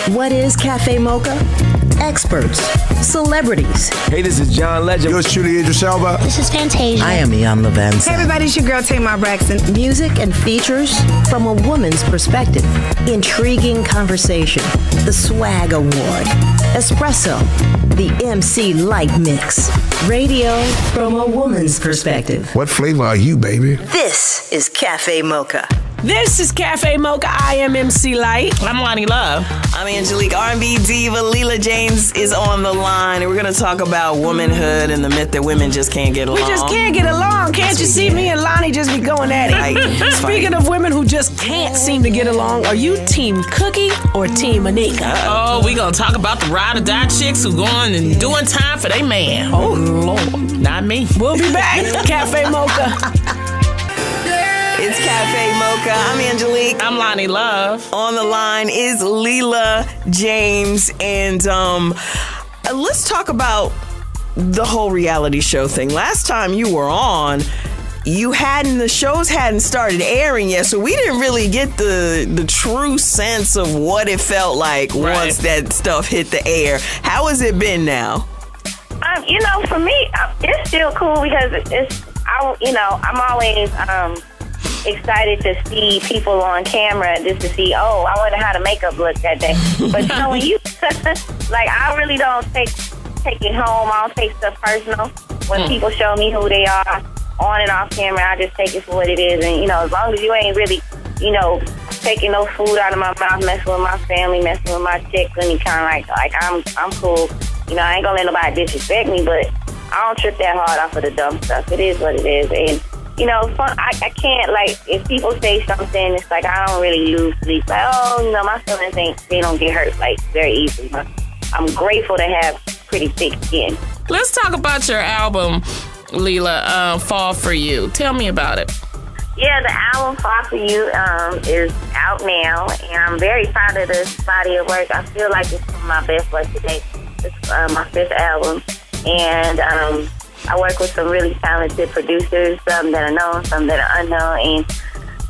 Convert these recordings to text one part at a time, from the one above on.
What is Cafe Mocha? Experts, celebrities. Hey, this is John Legend. Yours truly, Idris Elba. This is Fantasia. I am Ian Levinson. Hey everybody, it's your girl Tamar Braxton. Music and features from a woman's perspective. Intriguing conversation. The Swag Award. Espresso. The MC Light Mix. Radio from a woman's perspective. What flavor are you, baby? This is Cafe Mocha. This is Cafe Mocha. I am MC Light. I'm Loni Love. I'm Angelique. R&B Diva Leela James is on the line, and we're going to talk about womanhood and the myth that women just can't get along. We just can't get along. Can't you see me and Lonnie just be going at it? Speaking of women who just can't seem to get along, are you Team Cookie or Team Anika? Oh, we gonna talk about the ride or die chicks who going and doing time for their man. Oh, Lord. Not me. We'll be back. Cafe Mocha. It's Cafe Mocha. I'm Angelique. I'm Loni Love. On the line is Leela James. And let's talk about the whole reality show thing. Last time you were on, the shows hadn't started airing yet, so we didn't really get the true sense of what it felt like once that stuff hit the air. How has it been now? For me, it's still cool because I'm always excited to see people on camera just to see, I wonder how the makeup looked that day. But when you, I really don't take it home. I don't take stuff personal. When people show me who they are on and off camera, I just take it for what it is. And, as long as you ain't really, taking no food out of my mouth, messing with my family, messing with my chicks, and you kind of like I'm cool. I ain't gonna let nobody disrespect me, but I don't trip that hard off of the dumb stuff. It is what it is. And, fun, I can't, if people say something, it's like I don't really lose sleep. My feelings they don't get hurt, very easily. But I'm grateful to have pretty thick skin. Let's talk about your album, Leela, Fall For You. Tell me about it. Yeah, the album Fall For You is out now, and I'm very proud of this body of work. I feel like it's my best work today. It's my fifth album, and I work with some really talented producers, some that are known, some that are unknown, and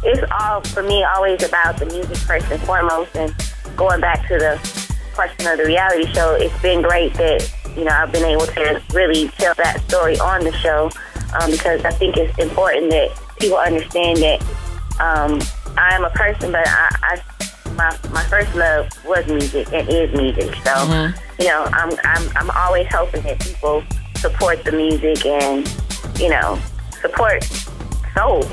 it's all, for me, always about the music first and foremost. And going back to the question of the reality show, it's been great that, I've been able to really tell that story on the show, because I think it's important that people understand that I am a person, but my first love was music and is music. So, I'm always hoping that people support the music and, support soul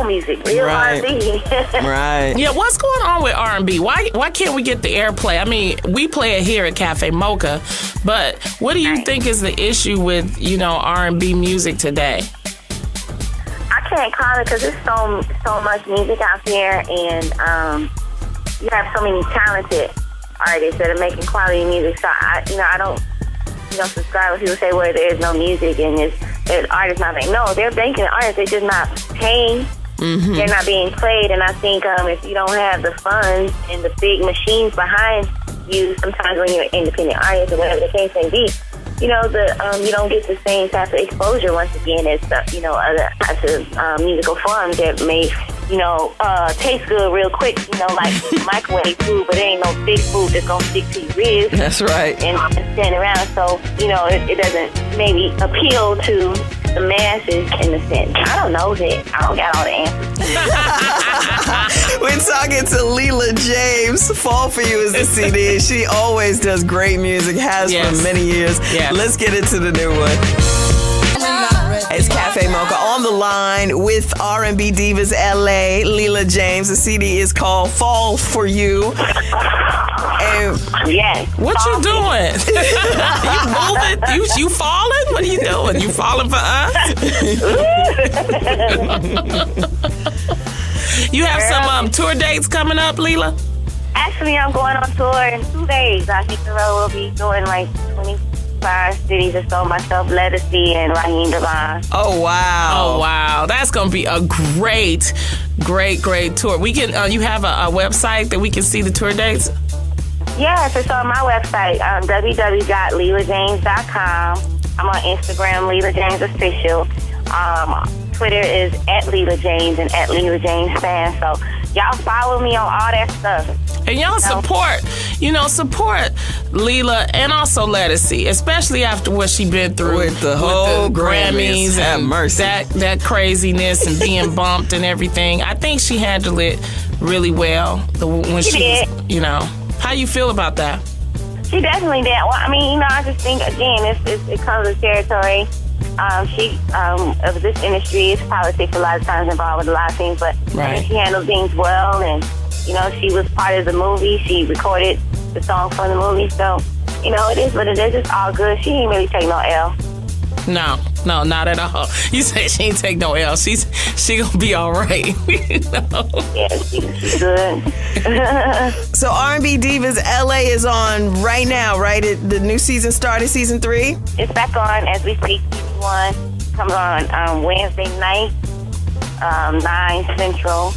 music, real R&B. Right. Yeah, what's going on with R&B? Why can't we get the airplay? I mean, we play it here at Cafe Mocha, but what do you think is the issue with, R&B music today? I can't call it because there's so much music out there, and you have so many talented artists that are making quality music. So I don't subscribe when people say, well, there's no music and there's artists not making. No, they're making artists. They're just not paying. Mm-hmm. They're not being played. And I think if you don't have the funds and the big machines behind you, sometimes when you're an independent artist or whatever the case may be, you don't get the same type of exposure once again as other types of musical forms that may taste good real quick, like microwave food, but there ain't no thick food that's gonna stick to your ribs. That's right. And stand around, so it doesn't maybe appeal to the masses in the sense. I don't know that. I don't got all the answers. We're talking to Leela James. Fall For You is the CD. She always does great music, has for many years. Yes. Let's get into the new one. It's Cafe Mocha on the line with R&B Divas LA, Leela James. The CD is called Fall For You. And what you doing? You moving? You falling? What are you doing? You falling for us? You have some tour dates coming up, Leela? Actually, I'm going on tour in 2 days. I think the road will be doing 25 cities or so. Myself, Legacy, and Raheem Devon. Oh wow! That's gonna be a great tour. We can. You have a website that we can see the tour dates. Yes, it's on my website, www.leelajames.com. I'm on Instagram, Leela James Official. Twitter is @Leela James and @Leela James Fan. So y'all follow me on all that stuff. And y'all support Leela and also Lettucey, especially after what she been through with the whole Grammys and have mercy. that craziness and being bumped and everything. I think she handled it really well when she was, How you feel about that? She definitely did. Well, I mean, I just think, again, it comes with territory. She, of this industry, is politics a lot of times involved with a lot of things, but I think she handled things well, and, she was part of the movie. She recorded the song for the movie, so, it is what it is. It's all good. She ain't really take no L. No, not at all. You said she ain't take no L. She gonna be all right. Yeah, she's good. So R&B Divas LA is on right now, right? The new season started, season 3? It's back on as we speak. Season 1 comes on Wednesday night, 9 Central.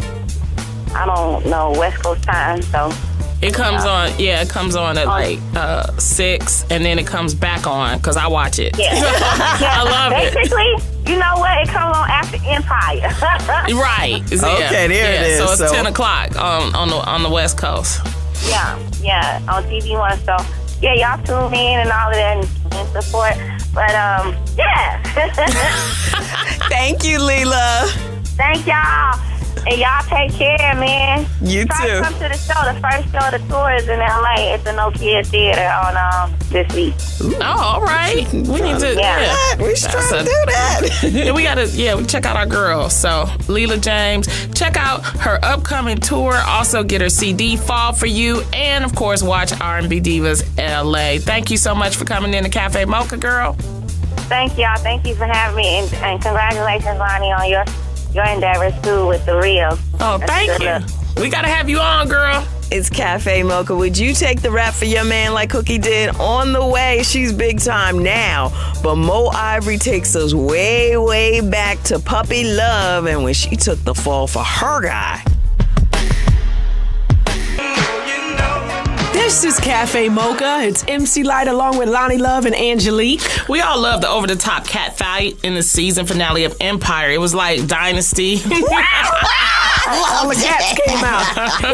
I don't know West Coast time, so. It comes on, it comes on at like 6, and then it comes back on because I watch it. Yeah. I love it. Basically, you know what? It comes on after Empire. Right. Okay, there it is. So it's 10 o'clock on the West Coast. Yeah, on TV One. So yeah, y'all tune in and all of that and support. But yeah. Thank you, Leela. Thank y'all. And y'all take care, man. You Try too. to come to the show. The first show of the tour is in LA at the No Kid Theater on this week. Oh, all right. We need to. Yeah. We should try to do that. We gotta. We check out our girl. So Leela James, check out her upcoming tour. Also get her CD Fall for You, and of course watch R&B Divas LA. Thank you so much for coming in to Cafe Mocha, girl. Thank y'all. Thank you for having me, and congratulations, Loni, on your endeavors too with the Rio. Oh, thank you. We gotta have you on, girl. It's Cafe Mocha. Would you take the rap for your man like Cookie did? On the way, she's big time now. But Mo Ivory takes us way, way back to Puppy Love and when she took the fall for her guy. This is Cafe Mocha. It's MC Light along with Loni Love and Angelique. We all love the over-the-top cat fight in the season finale of Empire. It was like Dynasty. All the cats came out.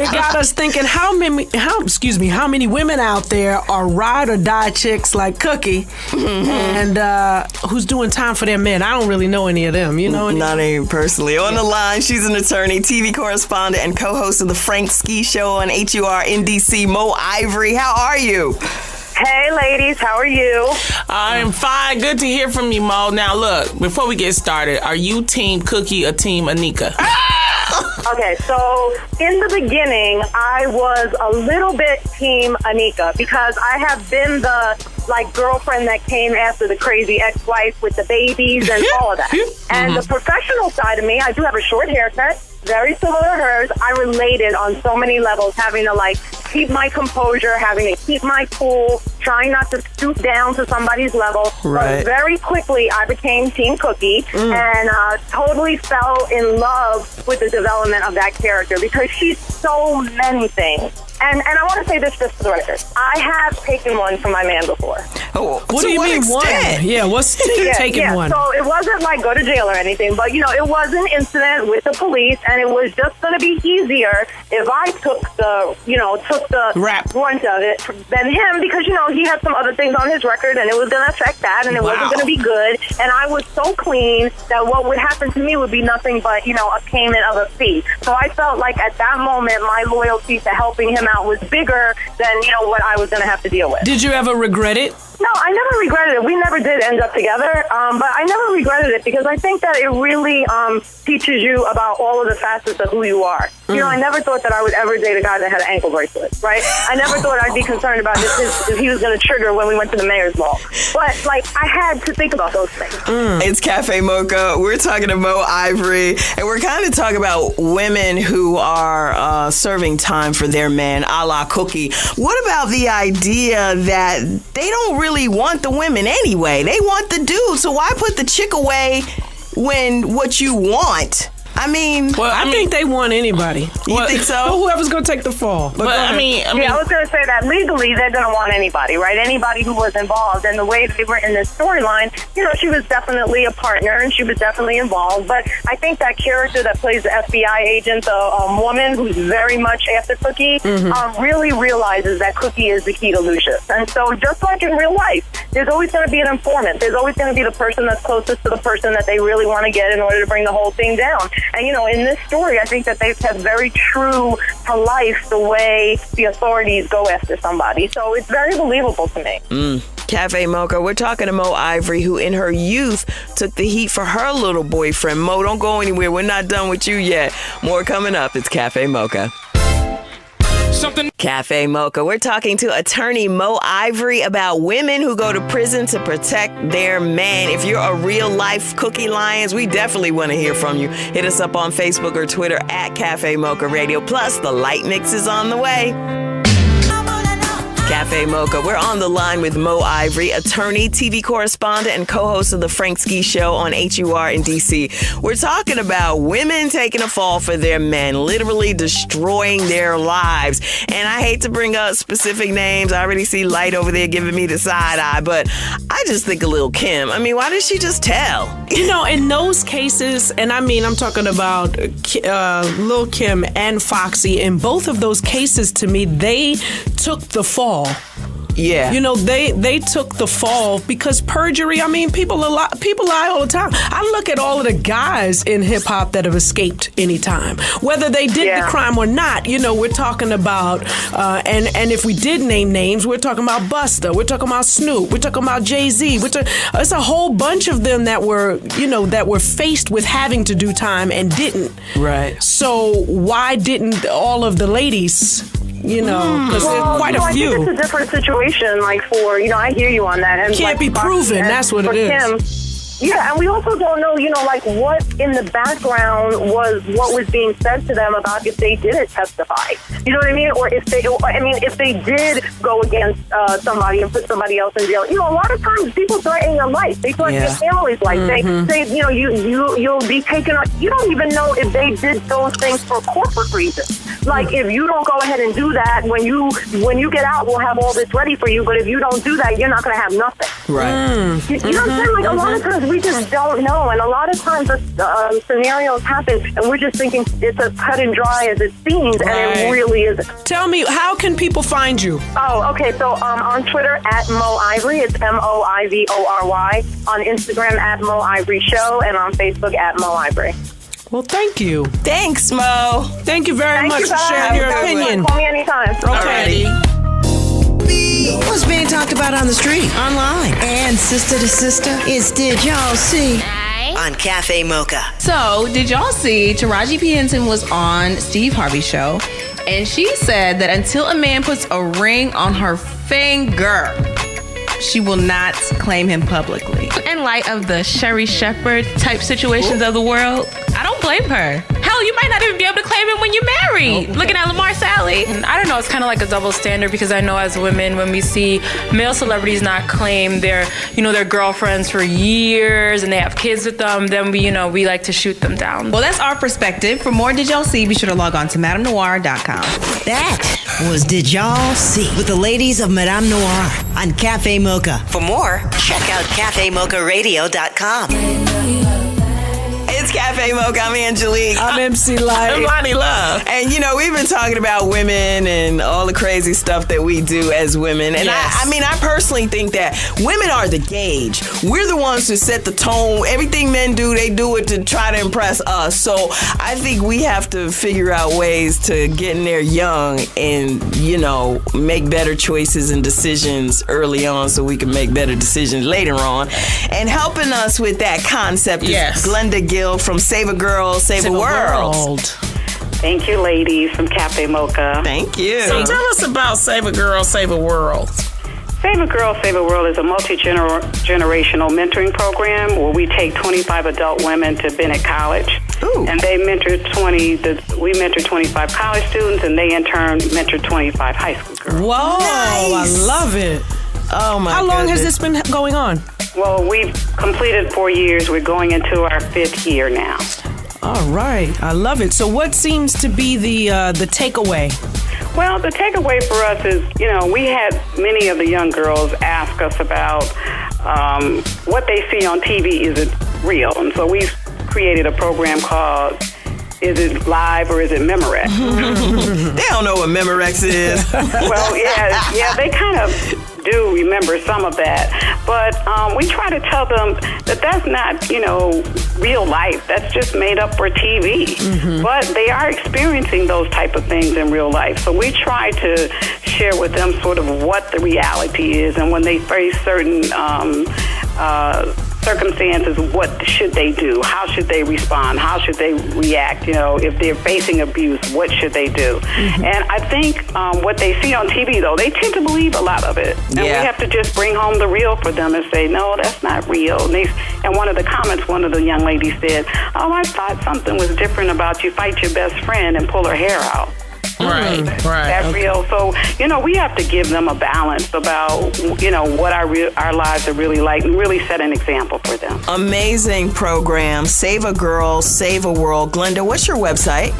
It got us thinking how many women out there are ride or die chicks like Cookie, and who's doing time for their men. I don't really know any of them. You know any? Not even personally. On the line, she's an attorney, TV correspondent, and co-host of the Frank Ski Show on HUR in DC. Mo Ivory, how are you? Hey, ladies, how are you? I'm fine. Good to hear from you, Mo. Now, look, before we get started, are you Team Cookie or Team Anika? Okay, so in the beginning, I was a little bit Team Anika because I have been the girlfriend that came after the crazy ex-wife with the babies and all of that. And the professional side of me, I do have a short haircut, very similar to hers. I related on so many levels, having to keep my composure, having to keep my cool, trying not to stoop down to somebody's level. Right. But very quickly, I became Team Cookie and totally fell in love with the development of that character because she's so many things. And I want to say this just for the record. I have taken one from my man before. Oh, What do you mean one? Yeah, what's taking one? So it wasn't go to jail or anything, but it was an incident with the police, and it was just going to be easier if I took the Rap. brunt of it than him because he had some other things on his record, and it was going to affect that, and it wasn't going to be good. And I was so clean that what would happen to me would be nothing but a payment of a fee. So I felt like at that moment my loyalty to helping him out was bigger than what I was going to have to deal with. Did you ever regret it? No, I never regretted it. We never did end up together, but I never regretted it because I think that it really teaches you about all of the facets of who you are. I never thought that I would ever date a guy that had an ankle bracelet, right? I never thought I'd be concerned about if he was going to trigger when we went to the mayor's ball. But, I had to think about those things. It's Cafe Mocha. We're talking to Mo Ivory, and we're kind of talking about women who are serving time for their man, a la Cookie. What about the idea that they don't really want the women anyway? They want the dude, so why put the chick away when what you want I mean, I think they want anybody. You think so? Whoever's going to take the fall. But I mean, yeah, I was going to say that legally they're going to want anybody, right? Anybody who was involved. And the way they were in this storyline, she was definitely a partner and she was definitely involved. But I think that character that plays the FBI agent, the woman who's very much after Cookie, really realizes that Cookie is the key to Lucius. And so just like in real life, there's always going to be an informant. There's always going to be the person that's closest to the person that they really want to get in order to bring the whole thing down. And, in this story, I think that they've kept very true to life the way the authorities go after somebody. So it's very believable to me. Cafe Mocha, we're talking to Mo Ivory, who in her youth took the heat for her little boyfriend. Mo, don't go anywhere. We're not done with you yet. More coming up. It's Cafe Mocha. Cafe Mocha. We're talking to attorney Mo Ivory about women who go to prison to protect their man. If you're a real life Cookie Lions, we definitely want to hear from you. Hit us up on Facebook or Twitter at Cafe Mocha Radio. Plus, the light mix is on the way. Cafe Mocha. We're on the line with Mo Ivory, attorney, TV correspondent, and co-host of the Frank Ski Show on HUR in D.C. We're talking about women taking a fall for their men, literally destroying their lives. And I hate to bring up specific names. I already see Light over there giving me the side eye, but I just think of Lil' Kim. I mean, why did she just tell? In those cases, and I mean, I'm talking about Lil' Kim and Foxy. In both of those cases, to me, they took the fall. Yeah. They took the fall because perjury, I mean, people lie all the time. I look at all of the guys in hip hop that have escaped anytime. Whether they did the crime or not, we're talking about, and if we did name names, we're talking about Busta, we're talking about Snoop, we're talking about Jay-Z, it's a whole bunch of them that were faced with having to do time and didn't. Right. So why didn't all of the ladies... because there's quite a few. I think it's a different situation, like for, I hear you on that. And can't be proven, that's what it is. Kim, and we also don't know, what in the background was what was being said to them about if they didn't testify. You know what I mean? Or if they did go against somebody and put somebody else in jail. A lot of times people threaten your life. They threaten your family's life. They you'll be taken on. You don't even know if they did those things for corporate reasons. Like, if you don't go ahead and do that, when you get out, we'll have all this ready for you. But if you don't do that, you're not going to have nothing. Right. You know what I'm saying? Like, a lot of times we just don't know. And a lot of times scenarios happen, and we're just thinking it's as cut and dry as it seems, and it really isn't. Tell me, how can people find you? Oh, okay. So on Twitter, at Mo Ivory. It's MOIVORY. On Instagram, at Mo Ivory Show. And on Facebook, at Mo Ivory. Well, thank you. Thanks, Mo. Thank you very much for sharing your opinion. Call me anytime. Okay. What's being talked about on the street, online, and sister to sister is Did Y'all See? On Cafe Mocha. So, did y'all see Taraji P. Henson was on Steve Harvey's show, and she said that until a man puts a ring on her finger, she will not claim him publicly. In light of the Sherry Shepherd type situations of the world, I don't blame her. Hell, you might not even be able to claim him when you're married. Looking at Lamar Sally. And I don't know, it's kind of like a double standard, because I know as women, when we see male celebrities not claim their girlfriends for years and they have kids with them, then we like to shoot them down. Well, that's our perspective. For more Did Y'all See, be sure to log on to MadameNoir.com. That was Did Y'all See with the ladies of Madame Noir on Cafe Mocha. For more, check out CafeMochaRadio.com. It's Cafe Mocha. I'm Angelique. I'm MC Light. I'm Loni Love. And, we've been talking about women and all the crazy stuff that we do as women. And I personally think that women are the gauge. We're the ones who set the tone. Everything men do, they do it to try to impress us. So I think we have to figure out ways to get in there young and, make better choices and decisions early on so we can make better decisions later on. And helping us with that concept is Glenda Gill from Save a Girl, Save a World. Thank you, ladies, from Cafe Mocha. Thank you. So tell us about Save a Girl, Save a World. Save a Girl, Save a World is a multi-generational mentoring program where we take 25 adult women to Bennett College. Ooh. And they mentor we mentor 25 college students, and they in turn mentor 25 high school girls. Whoa, Nice. I love it. Oh, my How long has goodness. this been going on? Well, we've completed 4 years. We're going into our 5th year now. All right. I love it. So what seems to be the takeaway? Well, the takeaway for us is, we had many of the young girls ask us about what they see on TV. Is it real? And so we created a program called Is It Live or Is It Memorex? They don't know what Memorex is. Well, yeah, they kind of do remember some of that. But we try to tell them that that's not, real life. That's just made up for TV. Mm-hmm. But they are experiencing those type of things in real life. So we try to share with them sort of what the reality is. And when they face certain circumstances, what should they do? How should they respond? How should they react? If they're facing abuse, what should they do? Mm-hmm. And I think what they see on TV, though, they tend to believe a lot of it. And we have to just bring home the real for them and say, no, that's not real. And one of the comments, one of the young ladies said, oh, I thought something was different about you fight your best friend and pull her hair out. Right. That's real. So, we have to give them a balance about, what our lives are really like and really set an example for them. Amazing program. Save a Girl, Save a World. Glenda, what's your website?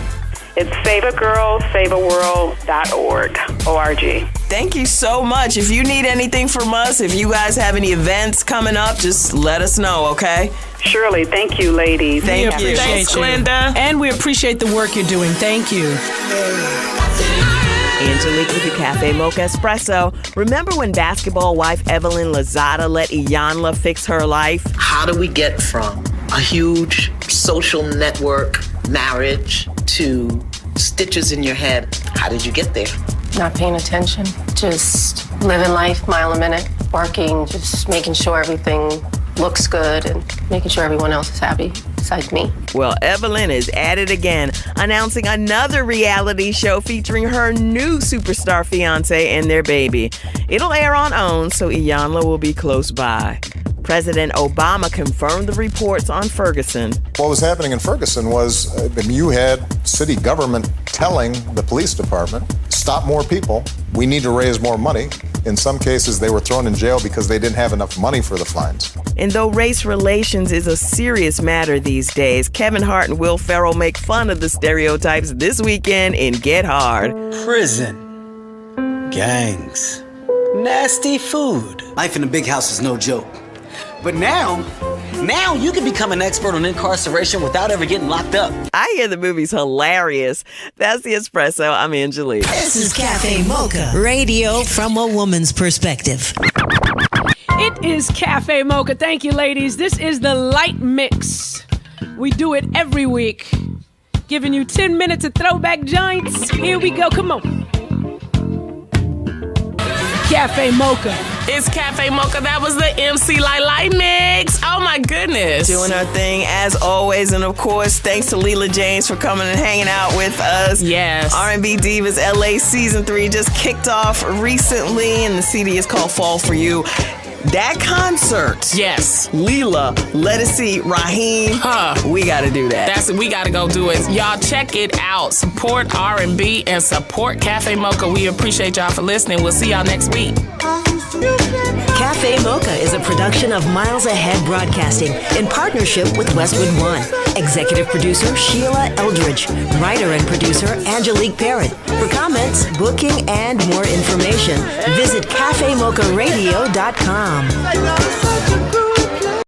It's saveagirlsaveaworld.org. O-R-G. Thank you so much. If you need anything from us, if you guys have any events coming up, just let us know, okay? Surely. Thank you, ladies. Thank you. Thanks, Glenda. And we appreciate the work you're doing. Thank you. Angelique with the Cafe Mocha Espresso. Remember when basketball wife Evelyn Lozada let Iyanla fix her life? How do we get from a huge social network marriage to stitches in your head? How did you get there? Not paying attention. Just living life mile a minute, working, just making sure everything looks good and making sure everyone else is happy besides me. Well, Evelyn is at it again, announcing another reality show featuring her new superstar fiance and their baby. It'll air on OWN, so Iyanla will be close by. President Obama confirmed the reports on Ferguson. What was happening in Ferguson was you had city government telling the police department, stop more people, we need to raise more money. In some cases, they were thrown in jail because they didn't have enough money for the fines. And though race relations is a serious matter these days, Kevin Hart and Will Ferrell make fun of the stereotypes this weekend in Get Hard. Prison. Gangs. Nasty food. Life in a big house is no joke. But now you can become an expert on incarceration without ever getting locked up. I hear the movie's hilarious. That's the Espresso. I'm Angelique. This is Cafe Mocha, radio from a woman's perspective. It is Cafe Mocha. Thank you, ladies. This is the Light Mix. We do it every week. Giving you 10 minutes of throwback joints. Here we go. Come on. Cafe Mocha. It's Cafe Mocha. That was the MC Light Mix. Oh my goodness. Doing her thing as always. And of course, thanks to Leela James for coming and hanging out with us. Yes. R&B Divas LA Season 3 just kicked off recently, and the CD is called Fall For You. That concert. Yes. Leela, Lettucey, Raheem. We got to do that. We got to go do it. Y'all check it out. Support R&B and support Cafe Mocha. We appreciate y'all for listening. We'll see y'all next week. Cafe Mocha is a production of Miles Ahead Broadcasting in partnership with Westwood One. Executive producer Sheila Eldridge. Writer and producer Angelique Parrott. For comments, booking, and more information, visit cafemocharadio.com.